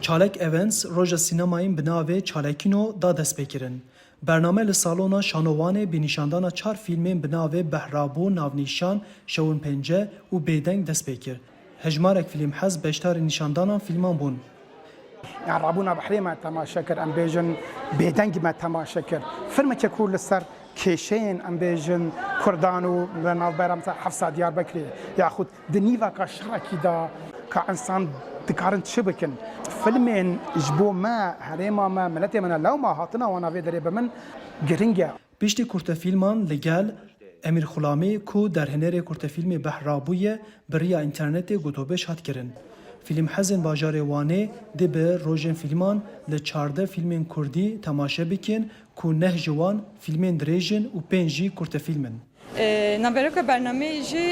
Çalek Events roja sinemayên bi navê Çalekîno da dest pê kirin. Bername li salona Şanowanê bi nîşandana çar fîlmên bi navê Behrabû, Navnîşan, Şewin Pence û Bêdeng dest pê kir. Hejmarek Fîlmhez beşdarê nîşandanan fîlman bûn. يعني رابونا بحري ما تماشا كر ام بيجن بيدنج ما تماشا كر فيلم كول لسر كيشين ام بيجن كردانو لنا برام حفصه ديار بكري ياخذ دنيفا كشراكي دا كانسان دكارن شبكن فيلمين جبو ما هريما ما ملتي من لو ما هاتنا وانا في دري بمن جرينجا Piştî kurtefîlman li gel Emîr Xulamî ku derhenerê kurtefîlmê Behrabûyê bi riya înternetê gotûbêj hat kirin. Fîlmhezên bajarê Wanê dê bi rojên fîlman li 14 fîlmên Kurdî temaşe bikin ku 9 ji wan fîlmên dirêjin û 5 jî kurtefîlm in. Naberoka bername ji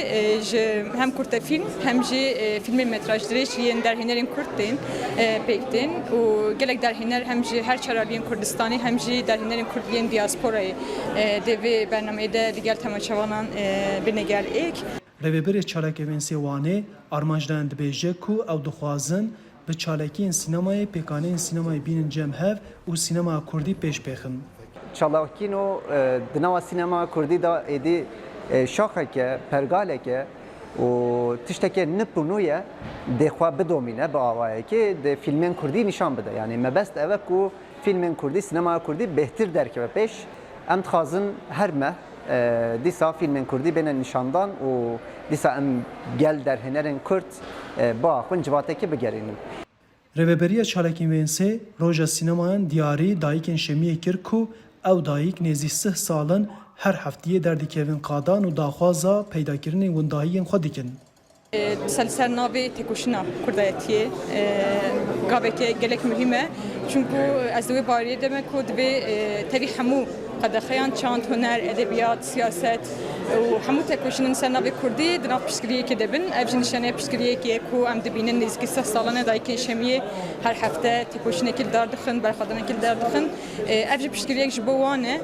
hem kurtefîlm hem jî filmên metraj dirêj yên derhênerên Kurd tên pêk tên û gelek derhêner hem jî her çaraliyên Kurdistanê hem jî derhênerên Kurd yên diasporayê dê vê bernameyê de digel temaçevanan birine gel êk. Rêvebirê Çalek Eventsê Wanê armanjdayan dibêje ku ew dixwazin bi çalekiyên sînemayê pêkaneyên sînemayê bînin cem hev û sînemaya Kurdî pêş bêxin. Çalakîno di nava sînema Kurdî da êdî şaxeke, pergaleke û tiştekê nipûnû ye dê xwe bidomîne bi awayekê di fîlmên Kurdî nîşan bide. Yani mebest ev e ku fîlmên Kurdî, sînemaya Kurdî bêhtir derkeve pêş. Em dixwazin her meh dîsa fîlmên Kurdî bêne nîşandan û dîsa em gel derhênerên Kurd bi axwin civatekê bigerînin. Rêveberiya Çalekîn Wênsê roja sînemayan diyarî dayîkên Şemiyê kir ku ew dayîk nêzî 30 salin her hefteyê derdikevin qadan û daxwaza peydakirinên windahiyên xwe dikin. Ser navê têkoşîna Kurdayetiyê gaveke gelek mühim e çünkü ez di wê bariyê dime ku divê tevî hemû qedexeyan çand, huner, edebiyat, siyaset û hemû têkoşînin ser navê Kurdî di nav piştgiriyekê de bin. Ev jî nîşaneya piştgiriyekê ye ku em dibînin nêzîkî 30 salan e dayîkên Şemiyê her hefte têkoşînekî li dar dixin, berxwedanekî li dar dixin. Ev jî piştgiriyek ji bo wan e.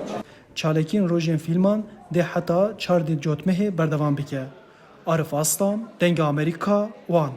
Çalekîn rojên fîlman dê heta 4 dê cotmehê berdewam bike. Arif Aslan, Dengê Amerîka, Wan.